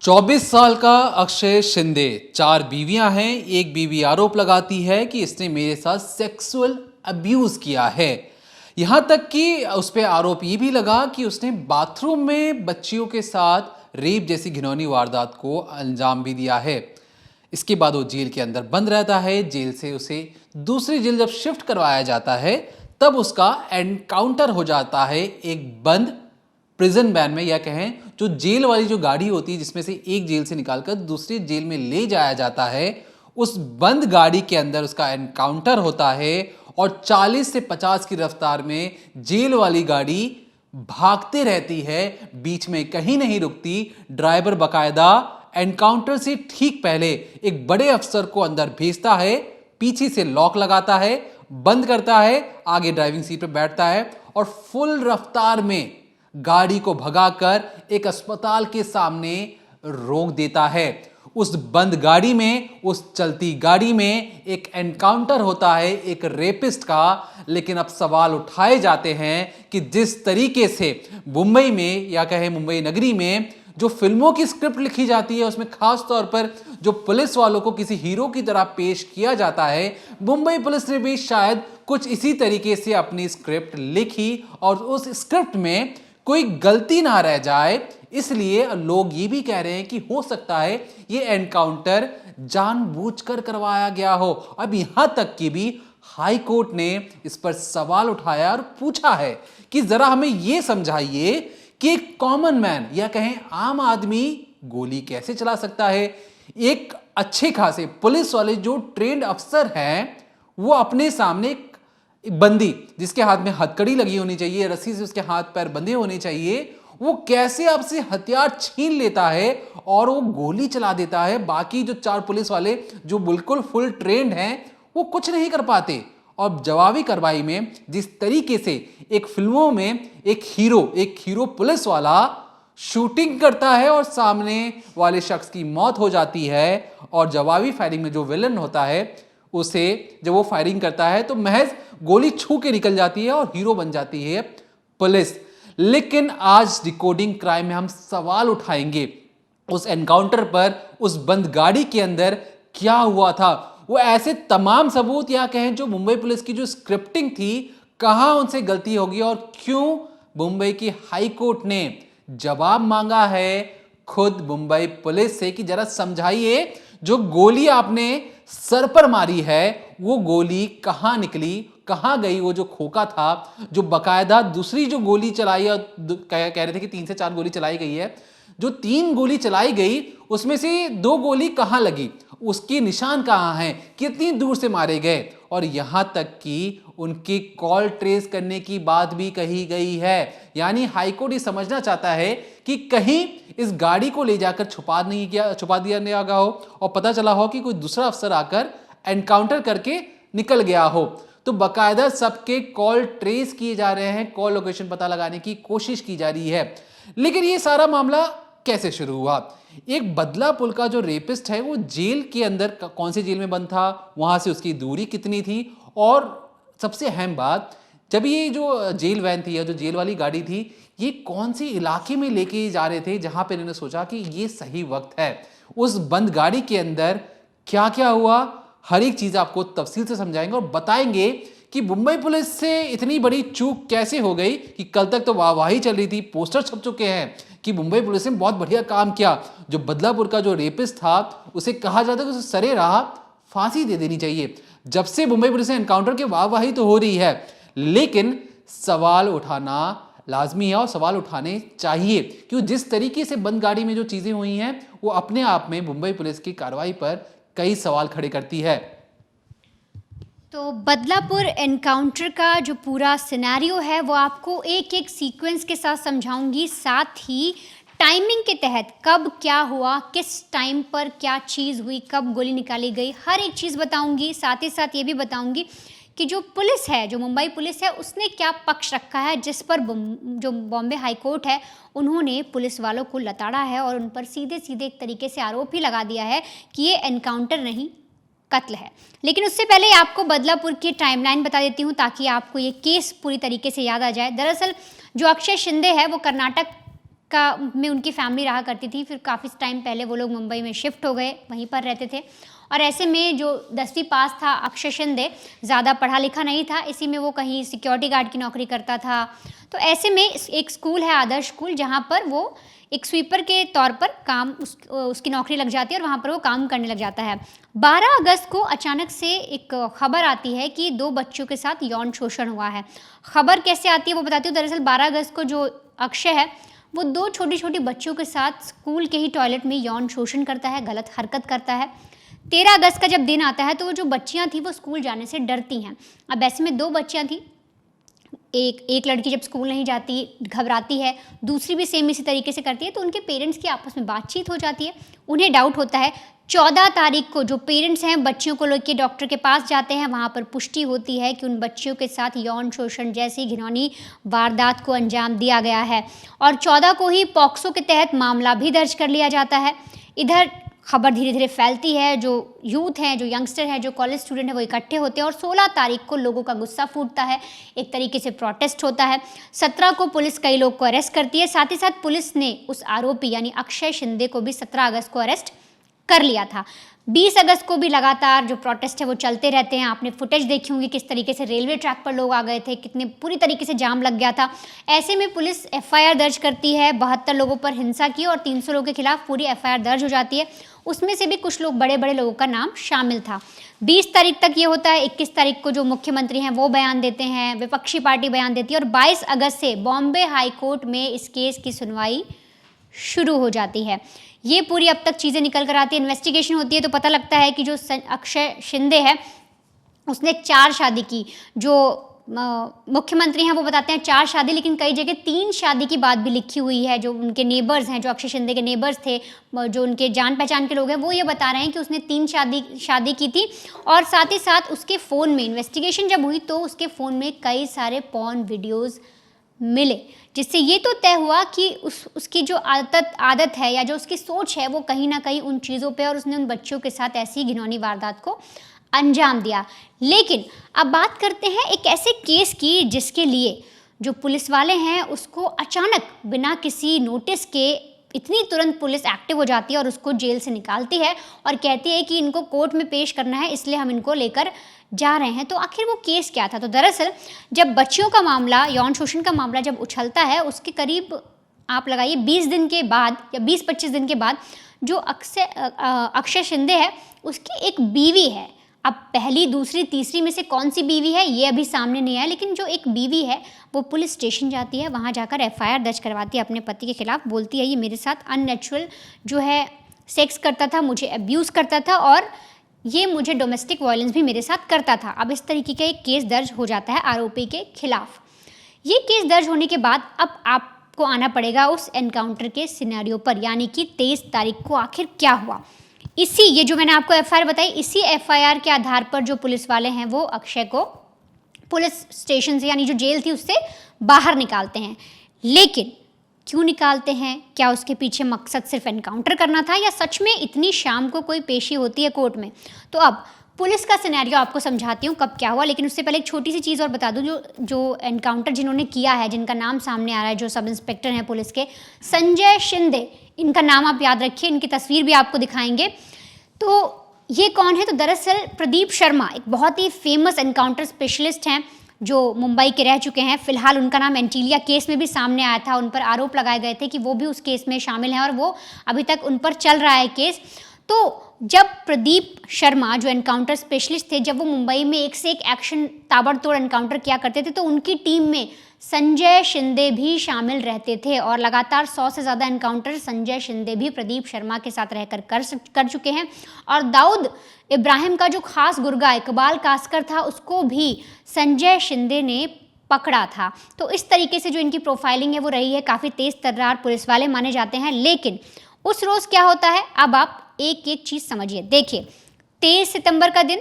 24 साल का अक्षय शिंदे, 4 बीवियां हैं। एक बीवी आरोप लगाती है कि इसने मेरे साथ सेक्सुअल अब्यूज किया है। यहां तक कि उस पर आरोप ये भी लगा कि उसने बाथरूम में बच्चियों के साथ रेप जैसी घिनौनी वारदात को अंजाम भी दिया है। इसके बाद वो जेल के अंदर बंद रहता है। जेल से उसे दूसरी जेल जब शिफ्ट करवाया जाता है तब उसका एनकाउंटर हो जाता है एक बंद प्रिजन वैन में, या कहें जो जेल वाली जो गाड़ी होती है जिसमें से एक जेल से निकालकर दूसरी जेल में ले जाया जाता है, उस बंद गाड़ी के अंदर उसका एनकाउंटर होता है और 40 से 50 की रफ्तार में जेल वाली गाड़ी भागते रहती है, बीच में कहीं नहीं रुकती। ड्राइवर बकायदा एनकाउंटर से ठीक पहले एक बड़े अफसर को अंदर भेजता है, पीछे से लॉक लगाता है, बंद करता है, आगे ड्राइविंग सीट पर बैठता है और फुल रफ्तार में गाड़ी को भगाकर एक अस्पताल के सामने रोक देता है। उस बंद गाड़ी में, उस चलती गाड़ी में एक एनकाउंटर होता है एक रेपिस्ट का। लेकिन अब सवाल उठाए जाते हैं कि जिस तरीके से मुंबई में, या कहें मुंबई नगरी में, जो फिल्मों की स्क्रिप्ट लिखी जाती है उसमें खास तौर पर जो पुलिस वालों को किसी हीरो की तरह पेश किया जाता है, मुंबई पुलिस ने भी शायद कुछ इसी तरीके से अपनी स्क्रिप्ट लिखी और उस स्क्रिप्ट में कोई गलती ना रह जाए, इसलिए लोग ये भी कह रहे हैं कि हो सकता है ये एनकाउंटर जानबूझकर करवाया गया हो। अब यहां तक कि भी हाई कोर्ट ने इस पर सवाल उठाया और पूछा है कि जरा हमें यह समझाइए कि एक कॉमन मैन, या कहें आम आदमी, गोली कैसे चला सकता है। एक अच्छे खासे पुलिस वाले जो ट्रेंड अफसर हैं, वो अपने सामने एक बंदी जिसके हाथ में हथकड़ी लगी होनी चाहिए, रस्सी से उसके हाथ पैर बंधे होने चाहिए, वो कैसे आपसे हथियार छीन लेता है और वो गोली चला देता है। बाकी जो 4 पुलिस वाले जो बिल्कुल फुल ट्रेंड हैं, वो कुछ नहीं कर पाते। और जवाबी कार्रवाई में जिस तरीके से एक फिल्मों में एक हीरो पुलिस वाला शूटिंग करता है और सामने वाले शख्स की मौत हो जाती है, और जवाबी फायरिंग में जो विलन होता है उसे जब वो फायरिंग करता है तो महज गोली छू के निकल जाती है और हीरो बन जाती है पुलिस। लेकिन आज डिकोडिंग क्राइम में हम सवाल उठाएंगे उस एनकाउंटर पर, उस बंद गाड़ी के अंदर क्या हुआ था। वो ऐसे तमाम सबूत, या कहें जो मुंबई पुलिस की जो स्क्रिप्टिंग थी, कहां उनसे गलती होगी और क्यों मुंबई की हाई कोर्ट ने जवाब मांगा है खुद मुंबई पुलिस से कि जरा समझाइए, जो गोली आपने सर पर मारी है वो गोली कहां निकली, कहां गई। वो जो खोखा था, जो बकायदा दूसरी जो गोली चलाई, कह रहे थे कि 3 से 4 गोली चलाई गई है, जो 3 गोली चलाई गई उसमें से 2 गोली कहां लगी, उसके निशान कहां हैं, कितनी दूर से मारे गए, और यहां तक कि उनकी कॉल ट्रेस करने की बात भी कही गई है। यानी हाईकोर्ट ये समझना चाहता है कि कहीं इस गाड़ी को ले जाकर छुपा दिया गया हो और पता चला हो कि कोई दूसरा अफसर आकर एनकाउंटर करके निकल गया हो। तो बकायदा सबके कॉल ट्रेस किए जा रहे हैं, कॉल लोकेशन पता लगाने की कोशिश की जा रही है। लेकिन ये सारा मामला कैसे शुरू हुआ? एक बदलापुर का जो रेपिस्ट है वो जेल के अंदर, कौन सी जेल में बंद था, वहां से उसकी दूरी कितनी थी, और सबसे अहम बात, जब ये जो जेल वैन थी या जो जेल वाली गाड़ी थी, ये कौन सी इलाके में लेके जा रहे थे जहां पे इन्होंने सोचा कि ये सही वक्त है। उस बंद गाड़ी के अंदर क्या क्या हुआ, हर एक चीज आपको तफसील से समझाएंगे और बताएंगे कि मुंबई पुलिस से इतनी बड़ी चूक कैसे हो गई कि कल तक तो वाहवाही चल रही थी, पोस्टर छप चुके हैं कि मुंबई पुलिस ने बहुत बढ़िया काम किया। जो बदलापुर का जो रेपिस्ट था उसे कहा जाता है कि उसे सरे राह फांसी दे देनी चाहिए। जब से मुंबई पुलिस ने एनकाउंटर की वाहवाही तो हो रही है, लेकिन सवाल उठाना लाजमी है और सवाल उठाने चाहिए, क्योंकि जिस तरीके से बंद गाड़ी में जो चीजें हुई हैं वो अपने आप में मुंबई पुलिस की कार्रवाई पर कई सवाल खड़े करती है। तो बदलापुर एनकाउंटर का जो पूरा सिनेरियो है वो आपको एक एक सीक्वेंस के साथ समझाऊंगी, साथ ही टाइमिंग के तहत कब क्या हुआ, किस टाइम पर क्या चीज़ हुई, कब गोली निकाली गई, हर एक चीज़ बताऊंगी। साथ ही साथ ये भी बताऊंगी कि जो पुलिस है, जो मुंबई पुलिस है, उसने क्या पक्ष रखा है, जिस पर जो बॉम्बे हाई कोर्ट है उन्होंने पुलिस वालों को लताड़ा है और उन पर सीधे सीधे एक तरीके से आरोप ही लगा दिया है कि ये एनकाउंटर नहीं कत्ल है। लेकिन उससे पहले आपको बदलापुर की टाइमलाइन बता देती हूँ ताकि आपको ये केस पूरी तरीके से याद आ जाए। दरअसल जो अक्षय शिंदे है वो कर्नाटक में उनकी फैमिली रहा करती थी। फिर काफ़ी टाइम पहले वो लोग मुंबई में शिफ्ट हो गए, वहीं पर रहते थे। और ऐसे में जो 10वीं पास था अक्षय शिंदे, ज़्यादा पढ़ा लिखा नहीं था, इसी में वो कहीं सिक्योरिटी गार्ड की नौकरी करता था। तो ऐसे में एक स्कूल है, आदर्श स्कूल, जहाँ पर वो एक स्वीपर के तौर पर उसकी नौकरी लग जाती है और वहाँ पर वो काम करने लग जाता है। 12 अगस्त को अचानक से एक खबर आती है कि 2 बच्चों के साथ यौन शोषण हुआ है। खबर कैसे आती है वो बताती हूँ। दरअसल 12 अगस्त को जो अक्षय है वो 2 छोटी-छोटी बच्चों के साथ स्कूल के ही टॉयलेट में यौन शोषण करता है, गलत हरकत करता है। 13 अगस्त का जब दिन आता है तो वो जो बच्चियाँ थी वो स्कूल जाने से डरती हैं। अब ऐसे में 2 बच्चियाँ थी, एक लड़की जब स्कूल नहीं जाती घबराती है, दूसरी भी सेम इसी तरीके से करती है, तो उनके पेरेंट्स की आपस में बातचीत हो जाती है। उन्हें डाउट होता है। 14 तारीख को जो पेरेंट्स हैं बच्चियों को लेकर डॉक्टर के पास जाते हैं, वहाँ पर पुष्टि होती है कि उन बच्चियों के साथ यौन शोषण जैसी घिनौनी वारदात को अंजाम दिया गया है और 14 को ही पॉक्सो के तहत मामला भी दर्ज कर लिया जाता है। इधर खबर धीरे धीरे फैलती है, जो यूथ हैं, जो यंगस्टर हैं, जो कॉलेज स्टूडेंट हैं, वो इकट्ठे होते हैं और 16 तारीख को लोगों का गुस्सा फूटता है, एक तरीके से प्रोटेस्ट होता है। 17 को पुलिस कई लोग को अरेस्ट करती है। साथ ही साथ पुलिस ने उस आरोपी यानी अक्षय शिंदे को भी 17 अगस्त को अरेस्ट कर लिया था। 20 अगस्त को भी लगातार जो प्रोटेस्ट है वो चलते रहते हैं। आपने फुटेज देखी होंगी किस तरीके से रेलवे ट्रैक पर लोग आ गए थे, कितने पूरी तरीके से जाम लग गया था। ऐसे में पुलिस एफआईआर दर्ज करती है 72 लोगों पर हिंसा की और 300 लोगों के खिलाफ पूरी एफआईआर दर्ज हो जाती है। उसमें से भी कुछ लोग बड़े बड़े लोगों का नाम शामिल था। 20 तारीख तक ये होता है। 21 तारीख को जो मुख्यमंत्री हैं वो बयान देते हैं, विपक्षी पार्टी बयान देती है और 22 अगस्त से बॉम्बे हाई कोर्ट में इस केस की सुनवाई शुरू हो जाती है। ये पूरी अब तक चीज़ें निकल कर आती है, इन्वेस्टिगेशन होती है तो पता लगता है कि जो अक्षय शिंदे है उसने 4 शादी की। जो मुख्यमंत्री हैं वो बताते हैं 4 शादी, लेकिन कई जगह 3 शादी की बात भी लिखी हुई है। जो उनके नेबर्स हैं, जो अक्षय शिंदे के नेबर्स थे, जो उनके जान पहचान के लोग हैं, वो ये बता रहे हैं कि उसने 3 शादी की थी। और साथ ही साथ उसके फ़ोन में इन्वेस्टिगेशन जब हुई तो उसके फ़ोन में कई सारे पॉर्न वीडियोज़ मिले, जिससे ये तो तय हुआ कि उसकी जो आदत है या जो उसकी सोच है वो कहीं ना कहीं उन चीज़ों पे और उसने उन बच्चों के साथ ऐसी घिनौनी वारदात को अंजाम दिया। लेकिन अब बात करते हैं एक ऐसे केस की जिसके लिए जो पुलिस वाले हैं उसको अचानक बिना किसी नोटिस के इतनी तुरंत पुलिस एक्टिव हो जाती है और उसको जेल से निकालती है और कहती है कि इनको कोर्ट में पेश करना है, इसलिए हम इनको लेकर जा रहे हैं। तो आखिर वो केस क्या था? तो दरअसल जब बच्चियों का मामला, यौन शोषण का मामला जब उछलता है, उसके करीब आप लगाइए 20 दिन के बाद या 20-25 दिन के बाद जो अक्षय शिंदे है उसकी एक बीवी है। अब पहली, दूसरी, तीसरी में से कौन सी बीवी है ये अभी सामने नहीं आया, लेकिन जो एक बीवी है वो पुलिस स्टेशन जाती है, वहाँ जाकर एफआईआर दर्ज करवाती है अपने पति के खिलाफ। बोलती है ये मेरे साथ अननेचुरल जो है सेक्स करता था, मुझे अब्यूज़ करता था और ये मुझे डोमेस्टिक वायलेंस भी मेरे साथ करता था। अब इस तरीके का एक केस दर्ज हो जाता है आरोपी के खिलाफ। ये केस दर्ज होने के बाद अब आपको आना पड़ेगा उस एनकाउंटर के सिनेरियो पर, यानी कि 23 तारीख को आखिर क्या हुआ। ये जो मैंने आपको एफआईआर बताई, इसी एफआईआर के आधार पर जो पुलिस वाले हैं वो अक्षय को पुलिस स्टेशन से, यानी जो जेल थी, उससे बाहर निकालते हैं। लेकिन क्यों निकालते हैं? क्या उसके पीछे मकसद सिर्फ एनकाउंटर करना था या सच में इतनी शाम को कोई पेशी होती है कोर्ट में? तो अब पुलिस का सिनेरियो आपको समझाती हूँ कब क्या हुआ, लेकिन उससे पहले एक छोटी सी चीज़ और बता दूँ। जो एनकाउंटर जिन्होंने किया है, जिनका नाम सामने आ रहा है, जो सब इंस्पेक्टर हैं पुलिस के, संजय शिंदे, इनका नाम आप याद रखिए, इनकी तस्वीर भी आपको दिखाएंगे। तो ये कौन है? तो दरअसल प्रदीप शर्मा एक बहुत ही फेमस एनकाउंटर स्पेशलिस्ट हैं जो मुंबई के रह चुके हैं। फिलहाल उनका नाम एंटीलिया केस में भी सामने आया था, उन पर आरोप लगाए गए थे कि वो भी उस केस में शामिल हैं और वो अभी तक उन पर चल रहा है केस। तो जब प्रदीप शर्मा जो एनकाउंटर स्पेशलिस्ट थे, जब वो मुंबई में एक से एक एक्शन ताबड़तोड़ एनकाउंटर किया करते थे, तो उनकी टीम में संजय शिंदे भी शामिल रहते थे और लगातार 100 से ज़्यादा एनकाउंटर संजय शिंदे भी प्रदीप शर्मा के साथ रहकर कर चुके हैं। और दाऊद इब्राहिम का जो खास गुर्गा इकबाल कास्कर था, उसको भी संजय शिंदे ने पकड़ा था। तो इस तरीके से जो इनकी प्रोफाइलिंग है वो रही है, काफ़ी तेज़ तर्रार पुलिस वाले माने जाते हैं। लेकिन उस रोज़ क्या होता है, अब आप एक एक चीज़ समझिए। देखिए, 23 सितंबर का दिन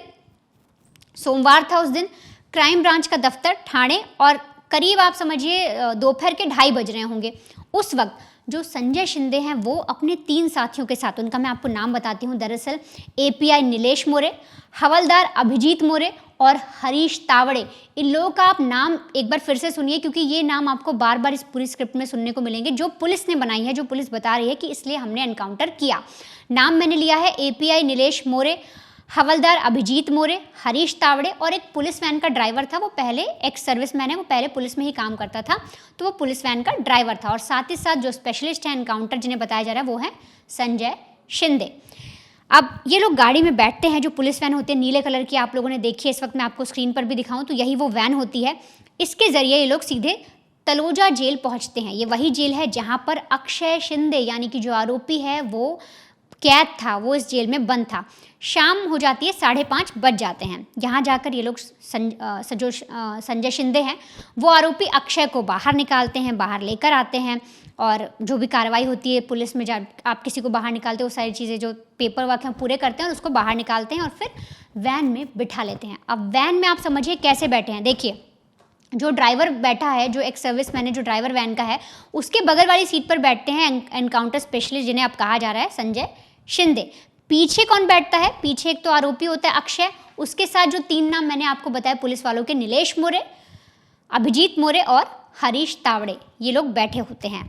सोमवार था। उस दिन क्राइम ब्रांच का दफ्तर ठाणे, और करीब आप समझिए दोपहर के 2:30 बज रहे होंगे। उस वक्त जो संजय शिंदे हैं वो अपने 3 साथियों के साथ, उनका मैं आपको नाम बताती हूँ, दरअसल एपीआई नीलेश मोरे, हवलदार अभिजीत मोरे और हरीश तावड़े। इन लोगों का आप नाम एक बार फिर से सुनिए, क्योंकि ये नाम आपको बार बार इस पूरी स्क्रिप्ट में सुनने को मिलेंगे, जो पुलिस ने बनाई है, जो पुलिस बता रही है कि इसलिए हमने एनकाउंटर किया। नाम मैंने लिया है एपीआई नीलेश मोरे, हवलदार अभिजीत मोरे, हरीश तावड़े और एक पुलिस वैन का ड्राइवर था, वो पहले एक्स सर्विसमैन है, वो पहले पुलिस में ही काम करता था, तो वो पुलिस वैन का ड्राइवर था। और साथ ही साथ जो स्पेशलिस्ट है एनकाउंटर जिन्हें बताया जा रहा है वो है संजय शिंदे। अब ये लोग गाड़ी में बैठते हैं, जो पुलिस वैन होती है नीले कलर की, आप लोगों ने देखी है, इस वक्त मैं आपको स्क्रीन पर भी दिखाऊं तो यही वो वैन होती है। इसके ज़रिए ये लोग सीधे तलोजा जेल पहुंचते हैं। ये वही जेल है जहाँ पर अक्षय शिंदे यानी कि जो आरोपी है वो कैद था, वो इस जेल में बंद था। शाम हो जाती है, 5:30 बज जाते हैं। यहाँ जाकर ये लोग संजय शिंदे हैं वो आरोपी अक्षय को बाहर निकालते हैं, बाहर लेकर आते हैं, और जो भी कार्रवाई होती है पुलिस में, जब आप किसी को बाहर निकालते हो, वो सारी चीज़ें जो पेपर वर्क हैं पूरे करते हैं और उसको बाहर निकालते हैं और फिर वैन में बिठा लेते हैं। अब वैन में आप समझिए कैसे बैठे हैं। देखिए, जो ड्राइवर बैठा है, जो एक सर्विसमैन है, जो ड्राइवर वैन का है, उसके बगल वाली सीट पर बैठते हैं एनकाउंटर स्पेशलिस्ट जिन्हें अब कहा जा रहा है संजय शिंदे। पीछे कौन बैठता है? पीछे एक तो आरोपी होता है अक्षय, उसके साथ जो 3 नाम मैंने आपको बताया पुलिस वालों के, नीलेश मोरे, अभिजीत मोरे और हरीश तावड़े, ये लोग बैठे होते हैं।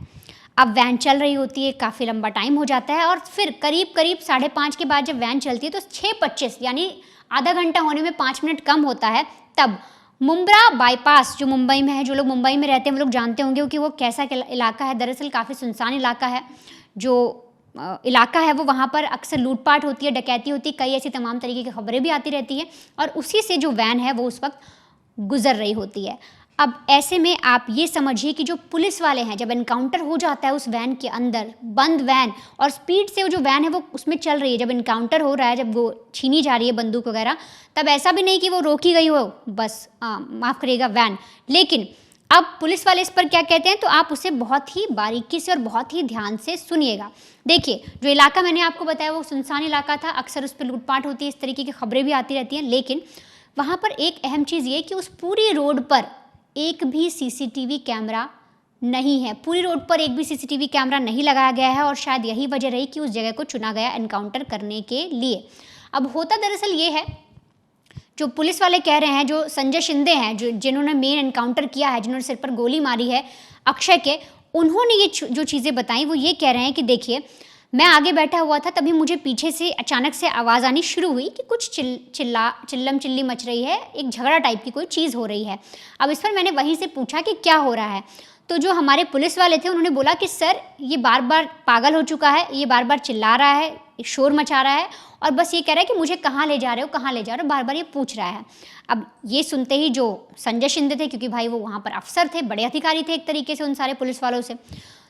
अब वैन चल रही होती है, काफ़ी लंबा टाइम हो जाता है और फिर करीब 5:30 के बाद जब वैन चलती है तो 6:25 यानी आधा घंटा होने में 5 मिनट कम होता है, तब मुंब्रा बाईपास जो मुंबई में है, जो लोग मुंबई में रहते हैं वो लोग जानते होंगे कि वो कैसा इलाका है। दरअसल काफ़ी सुनसान इलाका है। जो इलाका है वो, वहाँ पर अक्सर लूटपाट होती है, डकैती होती है, कई ऐसी तमाम तरीके की खबरें भी आती रहती है और उसी से जो वैन है वो उस वक्त गुजर रही होती है। अब ऐसे में आप ये समझिए कि जो पुलिस वाले हैं, जब एनकाउंटर हो जाता है उस वैन के अंदर, बंद वैन, और स्पीड से वो जो वैन है वो उसमें चल रही है, जब एनकाउंटर हो रहा है, जब वो छीनी जा रही है बंदूक वगैरह, तब ऐसा भी नहीं कि वो रोकी गई हो, बस माफ़ करिएगा वैन। लेकिन अब पुलिस वाले इस पर क्या कहते हैं, तो आप उसे बहुत ही बारीकी से और बहुत ही ध्यान से सुनिएगा। देखिए, जो इलाका मैंने आपको बताया वो सुनसान इलाका था, अक्सर उस पर लूटपाट होती है, इस तरीके की खबरें भी आती रहती हैं, लेकिन वहाँ पर एक अहम चीज़ ये कि उस पूरी रोड पर एक भी सीसीटीवी कैमरा नहीं है। पूरी रोड पर एक भी सीसीटीवी कैमरा नहीं लगाया गया है और शायद यही वजह रही कि उस जगह को चुना गया एनकाउंटर करने के लिए। अब होता दरअसल ये है, जो पुलिस वाले कह रहे हैं, जो संजय शिंदे हैं, जो जिन्होंने मेन एनकाउंटर किया है, जिन्होंने सिर पर गोली मारी है अक्षय के, उन्होंने ये जो चीज़ें बताई वो ये कह रहे हैं कि देखिए, मैं आगे बैठा हुआ था, तभी मुझे पीछे से अचानक से आवाज़ आनी शुरू हुई कि कुछ चिल्लम चिल्ली मच रही है, एक झगड़ा टाइप की कोई चीज़ हो रही है। अब इस पर मैंने वहीं से पूछा कि क्या हो रहा है, तो जो हमारे पुलिस वाले थे उन्होंने बोला कि सर ये बार बार पागल हो चुका है, ये बार बार चिल्ला रहा है, शोर मचा रहा है और बस ये कह रहा है कि मुझे कहाँ ले जा रहे हो, कहाँ ले जा रहे हो, बार बार ये पूछ रहा है। अब ये सुनते ही जो संजय शिंदे थे, क्योंकि भाई वो वहाँ पर अफसर थे, बड़े अधिकारी थे एक तरीके से उन सारे पुलिस वालों से,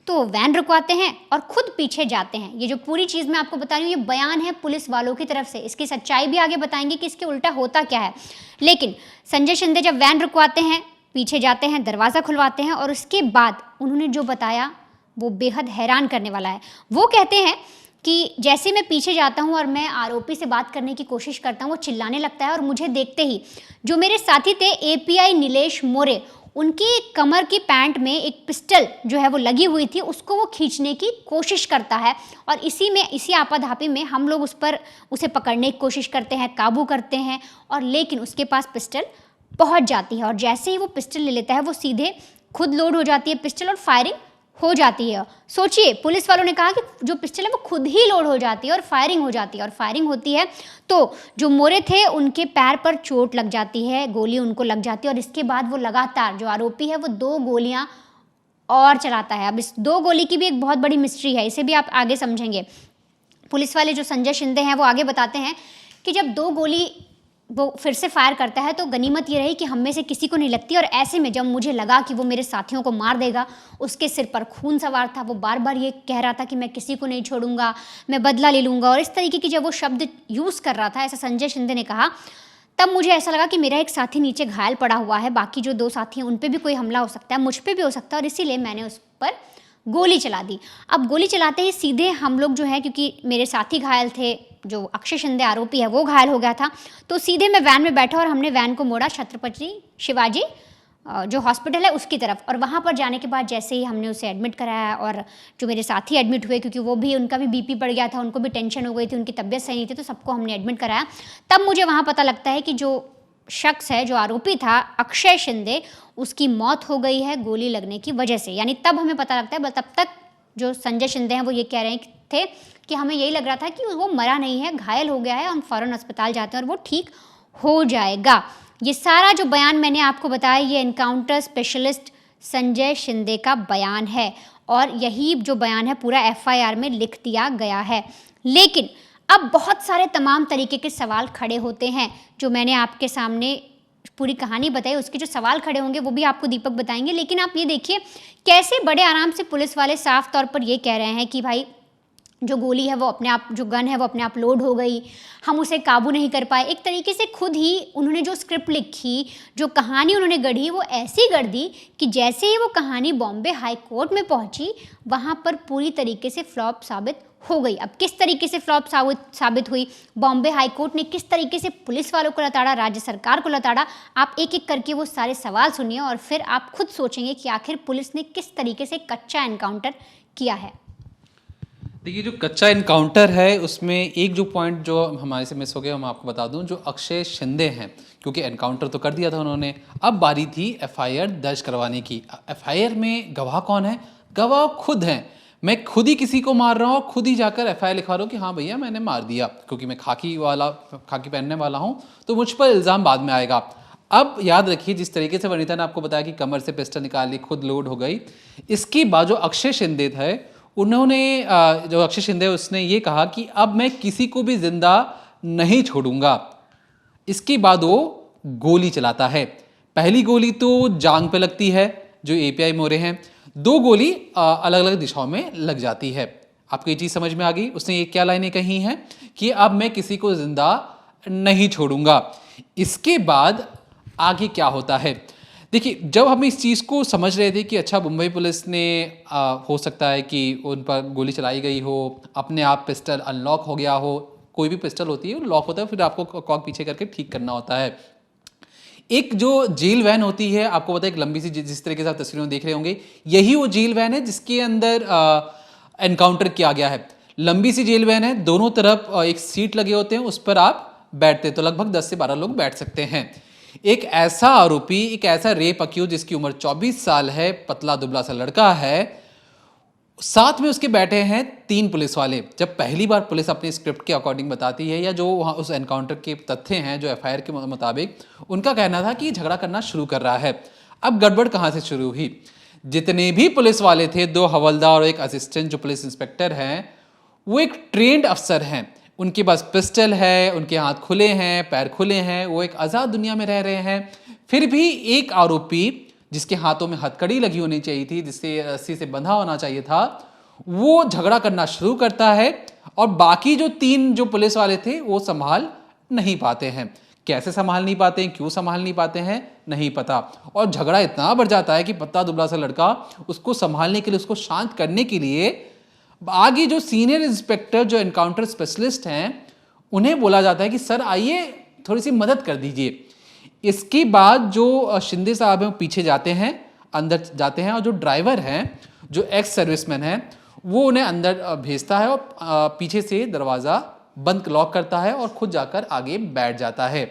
तो वैन रुकवाते हैं और खुद पीछे जाते हैं। ये जो पूरी चीज़ मैं आपको बता रही हूँ ये बयान है पुलिस वालों की तरफ से, इसकी सच्चाई भी आगे बताएंगे कि इसके उल्टा होता क्या है। लेकिन संजय शिंदे जब वैन रुकवाते हैं, पीछे जाते हैं, दरवाज़ा खुलवाते हैं और उसके बाद उन्होंने जो बताया वो बेहद हैरान करने वाला है। वो कहते हैं कि जैसे मैं पीछे जाता हूँ और मैं आरोपी से बात करने की कोशिश करता हूँ, वो चिल्लाने लगता है और मुझे देखते ही जो मेरे साथी थे एपीआई नीलेश मोरे, उनकी कमर की पैंट में एक पिस्टल जो है वो लगी हुई थी, उसको वो खींचने की कोशिश करता है और इसी आपाधापी में हम लोग उसे पकड़ने की कोशिश करते हैं, काबू करते हैं और लेकिन उसके पास पिस्टल पहुंच जाती है और जैसे ही वो पिस्टल ले लेता है वो सीधे खुद लोड हो जाती है पिस्टल और फायरिंग हो जाती है। सोचिए, पुलिस वालों ने कहा कि जो पिस्टल है वो खुद ही लोड हो जाती है और फायरिंग हो जाती है और फायरिंग होती है तो जो मोरे थे उनके पैर पर चोट लग जाती है, गोली उनको लग जाती है और इसके बाद वो लगातार जो आरोपी है वो 2 गोलियां और चलाता है। अब इस 2 गोली की भी एक बहुत बड़ी मिस्ट्री है, इसे भी आप आगे समझेंगे। पुलिस वाले जो संजय शिंदे हैं वो आगे बताते हैं कि जब 2 गोली वो फिर से फायर करता है तो गनीमत ये रही कि हम में से किसी को नहीं लगती और ऐसे में जब मुझे लगा कि वो मेरे साथियों को मार देगा, उसके सिर पर खून सवार था, वो बार बार ये कह रहा था कि मैं किसी को नहीं छोड़ूंगा, मैं बदला ले लूँगा और इस तरीके की जब वो शब्द यूज़ कर रहा था, ऐसा संजय शिंदे ने कहा, तब मुझे ऐसा लगा कि मेरा एक साथी नीचे घायल पड़ा हुआ है, बाकी जो 2 साथी हैं उन पर भी कोई हमला हो सकता है, मुझ पर भी हो सकता है और इसीलिए मैंने उस पर गोली चला दी। अब गोली चलाते ही सीधे हम लोग जो है, क्योंकि मेरे साथी घायल थे, जो अक्षय शिंदे आरोपी है वो घायल हो गया था, तो सीधे मैं वैन में बैठा और हमने वैन को मोड़ा छत्रपति शिवाजी जो हॉस्पिटल है उसकी तरफ। और वहाँ पर जाने के बाद जैसे ही हमने उसे एडमिट कराया और जो मेरे साथी एडमिट हुए, क्योंकि वो भी उनका भी बीपी बढ़ गया था, उनको भी टेंशन हो गई थी, उनकी तबीयत सही नहीं थी, तो सबको हमने एडमिट कराया। तब मुझे वहाँ पता लगता है कि जो शख्स है, जो आरोपी था अक्षय शिंदे, उसकी मौत हो गई है गोली लगने की वजह से। यानी तब हमें पता लगता है, बट तब तक जो संजय शिंदे हैं वो ये कह रहे थे कि हमें यही लग रहा था कि वो मरा नहीं है, घायल हो गया है, हम फ़ौरन अस्पताल जाते हैं और वो ठीक हो जाएगा। ये सारा जो बयान मैंने आपको बताया, ये एनकाउंटर स्पेशलिस्ट संजय शिंदे का बयान है और यही जो बयान है पूरा एफआईआर में लिख दिया गया है। लेकिन अब बहुत सारे तमाम तरीके के सवाल खड़े होते हैं। जो मैंने आपके सामने पूरी कहानी बताई, उसके जो सवाल खड़े होंगे वो भी आपको दीपक बताएंगे। लेकिन आप ये देखिए कैसे बड़े आराम से पुलिस वाले साफ तौर पर ये कह रहे हैं कि भाई जो गोली है वो अपने आप, जो गन है वो अपने आप लोड हो गई, हम उसे काबू नहीं कर पाए। एक तरीके से खुद ही उन्होंने जो स्क्रिप्ट लिखी, जो कहानी उन्होंने गढ़ी, वो ऐसी गढ़ दी कि जैसे ही वो कहानी बॉम्बे हाई कोर्ट में पहुंची, वहां पर पूरी तरीके से फ्लॉप साबित हो गई। अब किस तरीके से फ्लॉप साबित हुई, बॉम्बे हाई कोर्ट ने किस तरीके से पुलिस वालों को लताड़ा, राज्य सरकार को लताड़ा, आप एक एक करके वो सारे सवाल सुनिए और फिर आप खुद सोचेंगे कि आखिर पुलिस ने किस तरीके से कच्चा एनकाउंटर किया है। देखिए, जो कच्चा इनकाउंटर है उसमें एक जो पॉइंट जो हमारे से मिस हो गया, मैं आपको बता दूं, जो अक्षय शिंदे हैं, क्योंकि एनकाउंटर तो कर दिया था उन्होंने, अब बारी थी एफआईआर दर्ज करवाने की। एफआईआर में गवाह कौन है? गवाह खुद हैं। मैं खुद ही किसी को मार रहा हूँ, खुद ही जाकर एफआईआर लिखवा रहा हूँ कि हाँ भैया मैंने मार दिया, क्योंकि मैं खाकी पहनने वाला हूँ, तो मुझ पर इल्ज़ाम बाद में आएगा। अब याद रखिए, जिस तरीके से वनिता ने आपको बताया कि कमर से पिस्टल निकाल ली, खुद लोड हो गई, इसके बाद जो अक्षय शिंदे थे उन्होंने, जो अक्षय शिंदे उसने ये कहा कि अब मैं किसी को भी जिंदा नहीं छोड़ूंगा। इसके बाद वो गोली चलाता है। पहली गोली तो जांग पे लगती है, जो एपीआई मोरे हैं, 2 गोली अलग अलग दिशाओं में लग जाती है। आपको ये चीज़ समझ में आ गई? उसने ये क्या लाइनें कही हैं कि अब मैं किसी को जिंदा नहीं छोड़ूंगा। इसके बाद आगे क्या होता है? देखिए, जब हम इस चीज़ को समझ रहे थे कि अच्छा मुंबई पुलिस ने हो सकता है कि उन पर गोली चलाई गई हो, अपने आप पिस्टल अनलॉक हो गया हो, कोई भी पिस्टल होती है लॉक होता है, फिर आपको कॉक पीछे करके ठीक करना होता है। एक जो जेल वैन होती है, आपको पता है, एक लंबी सी, जिस तरीके से आप तस्वीरों में देख रहे होंगे, यही वो जेल वैन है जिसके अंदर एनकाउंटर किया गया है। लंबी सी जेल वैन है, दोनों तरफ एक सीट लगे होते हैं, उस पर आप बैठते, तो लगभग 10 से 12 लोग बैठ सकते हैं। एक ऐसा आरोपी, एक ऐसा रेप अक्यूज जिसकी उम्र 24 साल है, पतला दुबला सा लड़का है, साथ में उसके बैठे हैं 3 पुलिस वाले। जब पहली बार पुलिस अपनी स्क्रिप्ट के अकॉर्डिंग बताती है, या जो वहाँ उस एनकाउंटर के तथ्य हैं जो एफआईआर के मुताबिक, उनका कहना था कि झगड़ा करना शुरू कर रहा है। अब गड़बड़ कहाँ से शुरू हुई? जितने भी पुलिस वाले थे, 2 हवलदार और एक असिस्टेंट जो पुलिस इंस्पेक्टर हैं, वो एक ट्रेंड अफसर हैं, उनके पास पिस्टल है, उनके हाथ खुले हैं, पैर खुले हैं, वो एक आज़ाद दुनिया में रह रहे हैं। फिर भी एक आरोपी जिसके हाथों में हथकड़ी लगी होनी चाहिए थी, जिससे रस्सी से बंधा होना चाहिए था, वो झगड़ा करना शुरू करता है और बाकी जो 3 जो पुलिस वाले थे वो संभाल नहीं पाते हैं। कैसे संभाल नहीं पाते हैं, क्यों संभाल नहीं पाते हैं, नहीं पता। और झगड़ा इतना बढ़ जाता है कि पतला दुबला सा लड़का, उसको संभालने के लिए, उसको शांत करने के लिए आगे जो सीनियर इंस्पेक्टर जो एनकाउंटर स्पेशलिस्ट हैं, उन्हें बोला जाता है कि सर आइए थोड़ी सी मदद कर दीजिए। इसके बाद जो शिंदे साहब हैं वो पीछे जाते हैं, अंदर जाते हैं, और जो ड्राइवर हैं, जो एक्स सर्विसमैन हैं, वो उन्हें अंदर भेजता है और पीछे से दरवाज़ा बंद लॉक करता है और खुद जाकर आगे बैठ जाता है।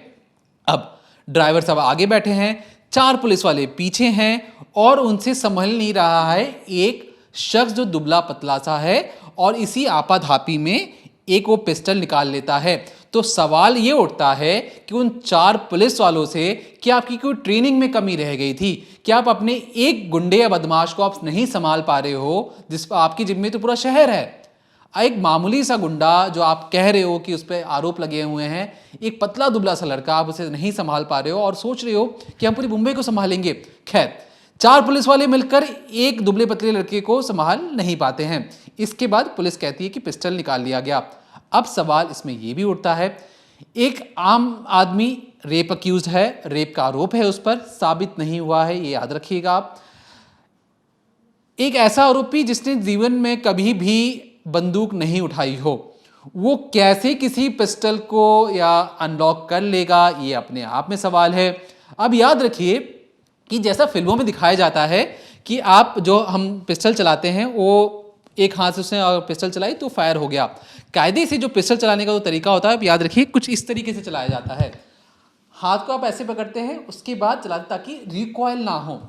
अब ड्राइवर साहब आगे बैठे हैं, 4 पुलिस वाले पीछे हैं और उनसे संभल नहीं रहा है एक शख्स जो दुबला पतला सा है, और इसी आपाधापी में एक वो पिस्टल निकाल लेता है। तो सवाल ये उठता है कि उन 4 पुलिस वालों से क्या आपकी कोई ट्रेनिंग में कमी रह गई थी? क्या आप अपने एक गुंडे या बदमाश को आप नहीं संभाल पा रहे हो, जिस पर आपकी जिम्मे तो पूरा शहर है? एक मामूली सा गुंडा जो आप कह रहे हो कि उस पर आरोप लगे हुए हैं, एक पतला दुबला सा लड़का, आप उसे नहीं संभाल पा रहे हो और सोच रहे हो कि हम पूरी मुंबई को संभालेंगे। खैर, 4 पुलिस वाले मिलकर एक दुबले पतले लड़के को संभाल नहीं पाते हैं। इसके बाद पुलिस कहती है कि पिस्टल निकाल लिया गया। अब सवाल इसमें यह भी उठता है, एक आम आदमी रेप अक्यूज है, रेप का आरोप है उस पर, साबित नहीं हुआ है, ये याद रखिएगा आप। एक ऐसा आरोपी जिसने जीवन में कभी भी बंदूक नहीं उठाई हो, वो कैसे किसी पिस्टल को या अनलॉक कर लेगा, ये अपने आप में सवाल है। अब याद रखिए, कि जैसा फिल्मों में दिखाया जाता है कि आप जो हम पिस्टल चलाते हैं वो एक हाथ से उसने और पिस्टल चलाई तो फायर हो गया। कायदे से जो पिस्टल चलाने का जो तरीका होता है, आप याद रखिए, कुछ इस तरीके से चलाया जाता है। हाथ को आप ऐसे पकड़ते हैं, उसके बाद चलाते ताकि रिकॉइल ना हो।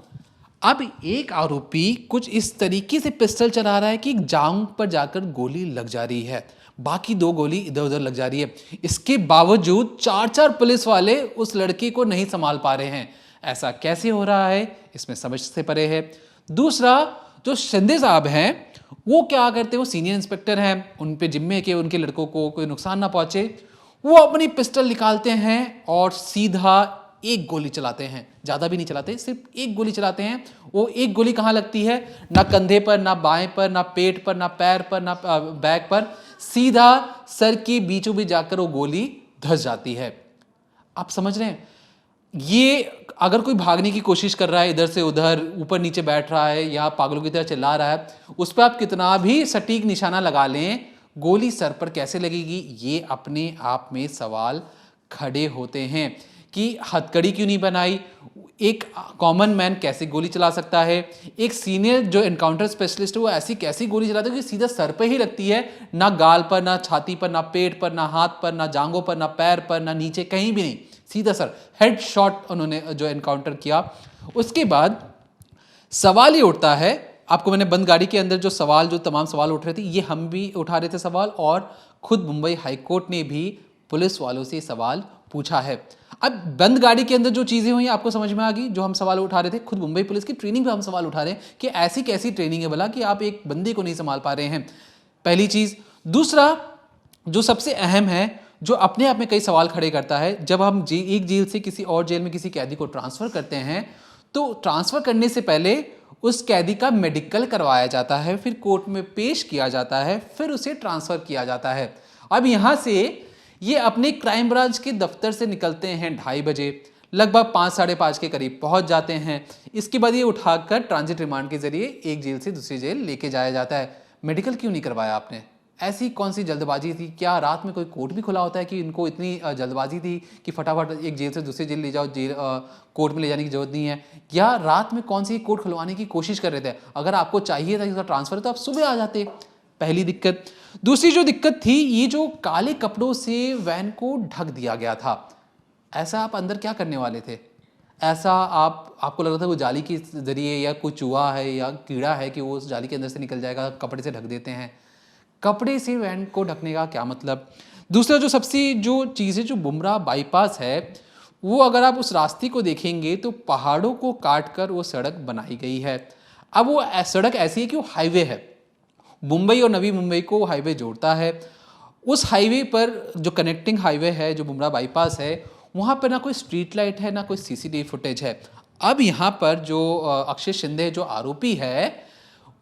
अब एक आरोपी कुछ इस तरीके से पिस्टल चला रहा है कि जांग पर जाकर गोली लग जा रही है, बाकी 2 गोली इधर उधर लग जा रही है। इसके बावजूद 4 पुलिस वाले उस लड़के को नहीं संभाल पा रहे हैं। ऐसा कैसे हो रहा है, इसमें समझ से परे है। दूसरा, जो शिंदे साहब हैं वो क्या करते हैं, वो सीनियर इंस्पेक्टर हैं, उन पे जिम्मे के उनके लड़कों को कोई नुकसान ना पहुंचे, वो अपनी पिस्टल निकालते हैं और सीधा एक गोली चलाते हैं। ज़्यादा भी नहीं चलाते, सिर्फ एक गोली चलाते हैं। वो एक गोली कहाँ लगती है, ना कंधे पर, ना बाएं पर, ना पेट पर, ना पैर पर, ना बैक पर, सीधा सर के बीचों बीच जाकर वो गोली धंस जाती है। आप समझ रहे हैं, ये अगर कोई भागने की कोशिश कर रहा है, इधर से उधर ऊपर नीचे बैठ रहा है या पागलों की तरह चिल्ला रहा है, उस पर आप कितना भी सटीक निशाना लगा लें, गोली सर पर कैसे लगेगी, ये अपने आप में सवाल खड़े होते हैं कि हथकड़ी क्यों नहीं बनाई, एक कॉमन मैन कैसे गोली चला सकता है, एक सीनियर जो एनकाउंटर स्पेशलिस्ट है वो ऐसी कैसी गोली चलाता है कि सीधा सर पे ही लगती है, ना गाल पर, ना छाती पर, ना पेट पर, ना हाथ पर, ना जांघों पर, ना पैर पर, ना नीचे, कहीं भी नहीं, सीधा सर, हेड शॉट उन्होंने जो एनकाउंटर किया। उसके बाद सवाल ये उठता है, आपको मैंने बंद गाड़ी के अंदर जो तमाम सवाल उठ रहे थे, ये हम भी उठा रहे थे सवाल, और खुद मुंबई हाईकोर्ट ने भी पुलिस वालों से सवाल पूछा है। अब बंद गाड़ी के अंदर जो चीज़ें हुई आपको समझ में आ गई, जो हम सवाल उठा रहे थे, खुद मुंबई पुलिस की ट्रेनिंग पे हम सवाल उठा रहे हैं कि ऐसी कैसी ट्रेनिंग है भला कि आप एक बंदे को नहीं संभाल पा रहे हैं, पहली चीज़। दूसरा, जो सबसे अहम है, जो अपने आप में कई सवाल खड़े करता है, जब हम एक जेल से किसी और जेल में किसी कैदी को ट्रांसफ़र करते हैं तो ट्रांसफ़र करने से पहले उस कैदी का मेडिकल करवाया जाता है, फिर कोर्ट में पेश किया जाता है, फिर उसे ट्रांसफ़र किया जाता है। अब यहाँ से ये अपने क्राइम ब्रांच के दफ्तर से निकलते हैं 2:30 बजे, लगभग 5 साढ़े 5 के करीब पहुँच जाते हैं। इसके बाद ये उठाकर ट्रांजिट रिमांड के जरिए एक जेल से दूसरी जेल लेके जाया जाता है। मेडिकल क्यों नहीं करवाया आपने, ऐसी कौन सी जल्दबाजी थी? क्या रात में कोई कोर्ट भी खुला होता है कि इनको इतनी जल्दबाजी थी कि फटाफट एक जेल से दूसरी जेल ले जाओ, कोर्ट में ले जाने की जरूरत नहीं है? या रात में कौन सी कोर्ट खुलवाने की कोशिश कर रहे थे? अगर आपको चाहिए था इसका ट्रांसफ़र तो आप सुबह आ जाते, पहली दिक्कत। दूसरी जो दिक्कत थी, ये जो काले कपड़ों से वैन को ढक दिया गया था, ऐसा आप अंदर क्या करने वाले थे? ऐसा आपको लग रहा था वो जाली के जरिए या कोई चूहा है या कीड़ा है कि वो उस जाली के अंदर से निकल जाएगा, कपड़े से ढक देते हैं। कपड़े से वैन को ढकने का क्या मतलब? दूसरा जो सबसे जो चीज़ है, जो बुमराह बाईपास है, वो अगर आप उस रास्ते को देखेंगे तो पहाड़ों को काट कर वो सड़क बनाई गई है। अब वो सड़क ऐसी है कि वो हाईवे है, मुंबई और नवी मुंबई को हाईवे जोड़ता है। उस हाईवे पर जो कनेक्टिंग हाईवे है, जो बुमराह बाईपास है, वहाँ पर ना कोई स्ट्रीट लाइट है, ना कोई सीसीटीवी फुटेज है। अब यहाँ पर जो अक्षय शिंदे जो आरोपी है,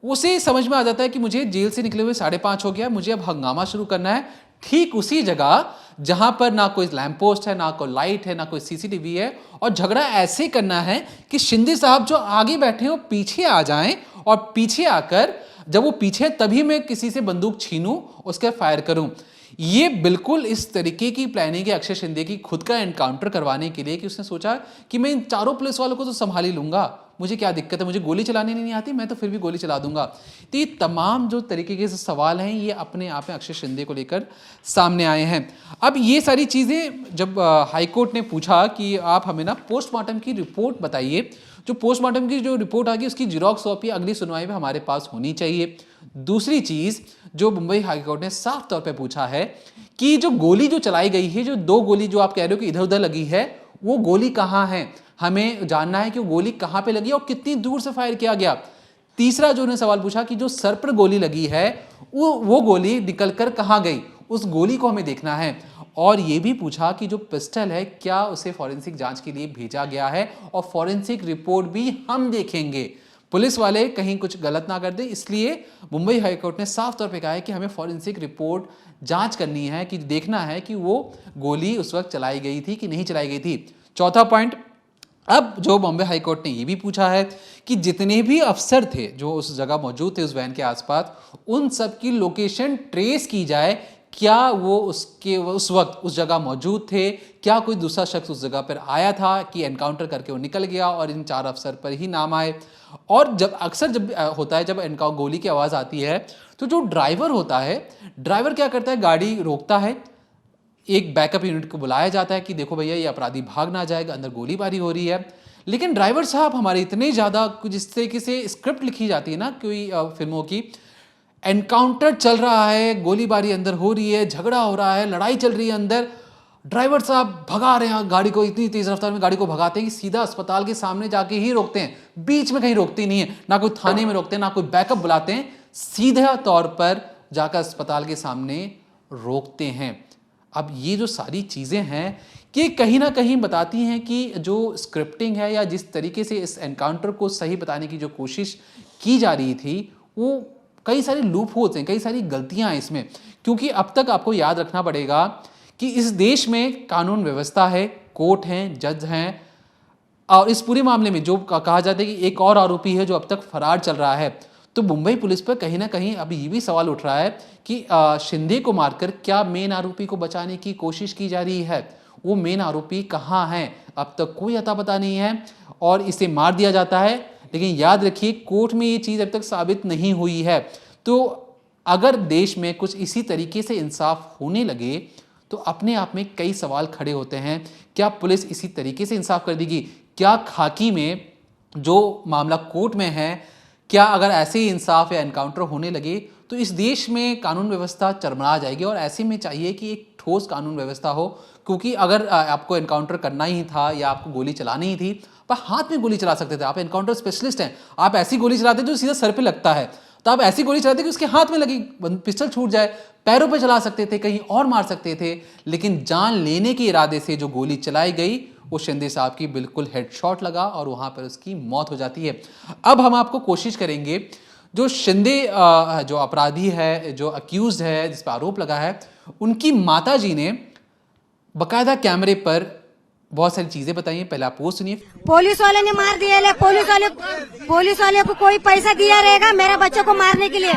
उसे समझ में आ जाता है कि मुझे जेल से निकले हुए 5:30 हो गया, मुझे अब हंगामा शुरू करना है ठीक उसी जगह जहां पर ना कोई लैंप पोस्ट है, ना कोई लाइट है, ना कोई सीसीटीवी है, और झगड़ा ऐसे करना है कि शिंदे साहब जो आगे बैठे हो पीछे आ जाएं, और पीछे आकर जब वो पीछे तभी मैं किसी से बंदूक छीनूं, उसके फायर करूं। ये बिल्कुल इस तरीके की प्लानिंग है अक्षय शिंदे की खुद का एनकाउंटर करवाने के लिए, कि उसने सोचा कि मैं इन 4 पुलिस वालों को तो संभाल ही लूंगा, मुझे क्या दिक्कत है, मुझे गोली चलाने नहीं आती, मैं तो फिर भी गोली चला दूंगा। तो ये तमाम जो तरीके के सवाल हैं, ये अपने आप में अक्षय शिंदे को लेकर सामने आए हैं। अब ये सारी चीज़ें जब हाईकोर्ट ने पूछा कि आप हमें ना पोस्टमार्टम की रिपोर्ट बताइए, जो पोस्टमार्टम की जो रिपोर्ट आ गई उसकी जीरोक्स कॉपी अगली सुनवाई में हमारे पास होनी चाहिए। दूसरी चीज़ जो मुंबई हाईकोर्ट ने साफ तौर पे पूछा है कि जो गोली जो चलाई गई है, जो 2 गोली जो आप कह रहे हो कि इधर उधर लगी है, वो गोली कहाँ है? हमें जानना है कि वो गोली कहाँ पे लगी और कितनी दूर से फायर किया गया। तीसरा जो उन्होंने सवाल पूछा कि जो सर पर गोली लगी है, वो गोली निकल कर कहाँ गई, उस गोली को हमें देखना है। और ये भी पूछा कि जो पिस्टल है, क्या उसे फॉरेंसिक जांच के लिए भेजा गया है, और फॉरेंसिक रिपोर्ट भी हम देखेंगे, पुलिस वाले कहीं कुछ गलत ना कर दे। इसलिए मुंबई हाईकोर्ट ने साफ तौर पे कहा है कि हमें फॉरेंसिक रिपोर्ट जांच करनी है, कि देखना है कि वो गोली उस वक्त चलाई गई थी कि नहीं चलाई गई थी। चौथा पॉइंट, अब जो बॉम्बे हाईकोर्ट ने ये भी पूछा है कि जितने भी अफसर थे जो उस जगह मौजूद थे उस वैन के आसपास, उन सब की लोकेशन ट्रेस की जाए क्या वो उस वक्त उस जगह मौजूद थे, क्या कोई दूसरा शख्स उस जगह पर आया था कि एनकाउंटर करके वो निकल गया और इन 4 अफसर पर ही नाम आए। और जब होता है, जब गोली की आवाज़ आती है तो जो ड्राइवर होता है, ड्राइवर क्या करता है, गाड़ी रोकता है, एक बैकअप यूनिट को बुलाया जाता है कि देखो भैया ये अपराधी भाग ना जाएगा, अंदर गोलीबारी हो रही है। लेकिन ड्राइवर साहब हमारे इतने ज़्यादा, जिस तरीके से स्क्रिप्ट लिखी जाती है ना कोई फिल्मों की, एनकाउंटर चल रहा है, गोलीबारी अंदर हो रही है, झगड़ा हो रहा है, लड़ाई चल रही है अंदर, ड्राइवर साहब भगा रहे हैं गाड़ी को, इतनी तेज रफ्तार में गाड़ी को भगाते हैं कि सीधा अस्पताल के सामने जाके ही रोकते हैं, बीच में कहीं रोकते नहीं है, ना कोई थाने में रोकते हैं, ना कोई बैकअप बुलाते हैं, सीधा तौर पर जाकर अस्पताल के सामने रोकते हैं। अब ये जो सारी चीज़ें हैं कि कहीं ना कहीं बताती हैं कि जो स्क्रिप्टिंग है या जिस तरीके से इस एनकाउंटर को सही बताने की जो कोशिश की जा रही थी, वो कई सारे लूप होल्स हैं, कई सारी गलतियां हैं इसमें। क्योंकि अब तक आपको याद रखना पड़ेगा कि इस देश में कानून व्यवस्था है, कोर्ट हैं, जज हैं, और इस पूरे मामले में जो कहा जाता है कि एक और आरोपी है जो अब तक फरार चल रहा है। तो मुंबई पुलिस पर कहीं ना कहीं अब ये भी सवाल उठ रहा है कि शिंदे को मारकर क्या मेन आरोपी को बचाने की कोशिश की जा रही है? वो मेन आरोपी कहाँ है? अब तक कोई अता पता नहीं है और इसे मार दिया जाता है। लेकिन याद रखिए, कोर्ट में ये चीज़ अब तक साबित नहीं हुई है। तो अगर देश में कुछ इसी तरीके से इंसाफ होने लगे तो अपने आप में कई सवाल खड़े होते हैं। क्या पुलिस इसी तरीके से इंसाफ कर देगी? क्या खाकी में जो मामला कोर्ट में है, क्या अगर ऐसे ही इंसाफ या एनकाउंटर होने लगे तो इस देश में कानून व्यवस्था चरमरा जाएगी? और ऐसे में चाहिए कि एक ठोस कानून व्यवस्था हो, क्योंकि अगर आपको एनकाउंटर करना ही था या आपको गोली चलानी ही थी, पर हाथ में गोली चला सकते थे। आप एनकाउंटर स्पेशलिस्ट हैं, आप ऐसी गोली चलाते जो सीधा सर पे लगता है, तो आप ऐसी गोली चलाते कि उसके हाथ में लगी, पिस्टल छूट जाए, पैरों पे चला सकते थे, कहीं और मार सकते थे। लेकिन जान लेने के इरादे से जो गोली चलाई गई वो शिंदे साहब की बिल्कुल हेडशॉट लगा और वहां पर उसकी मौत हो जाती है। अब हम आपको कोशिश करेंगे जो शिंदे जो अपराधी है, जो अक्यूज है, जिस पर आरोप लगा है, उनकी माता जी ने बकायदा कैमरे पर बहुत सारी चीजें बताई हैं। पहले आप वो सुनिए। पुलिस वाले ने मार दिया, पुलिस वाले को कोई पैसा दिया रहेगा मेरे बच्चों को मारने के लिए?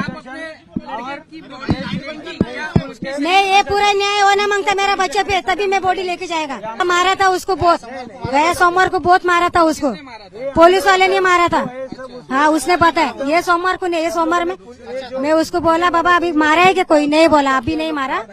नहीं, ये पूरा न्याय होना मांगता मेरा बच्चे पे, तभी मैं बॉडी लेके जाएगा। मारा था उसको बहुत, गया सोमवार को बहुत मारा था उसको, पुलिस वाले ने मारा था। हाँ, उसने पता है, ये सोमवार को नहीं, ये सोमवार में मैं उसको बोला बाबा अभी मारा है क्या कोई? नहीं बोला, अभी नहीं मारा।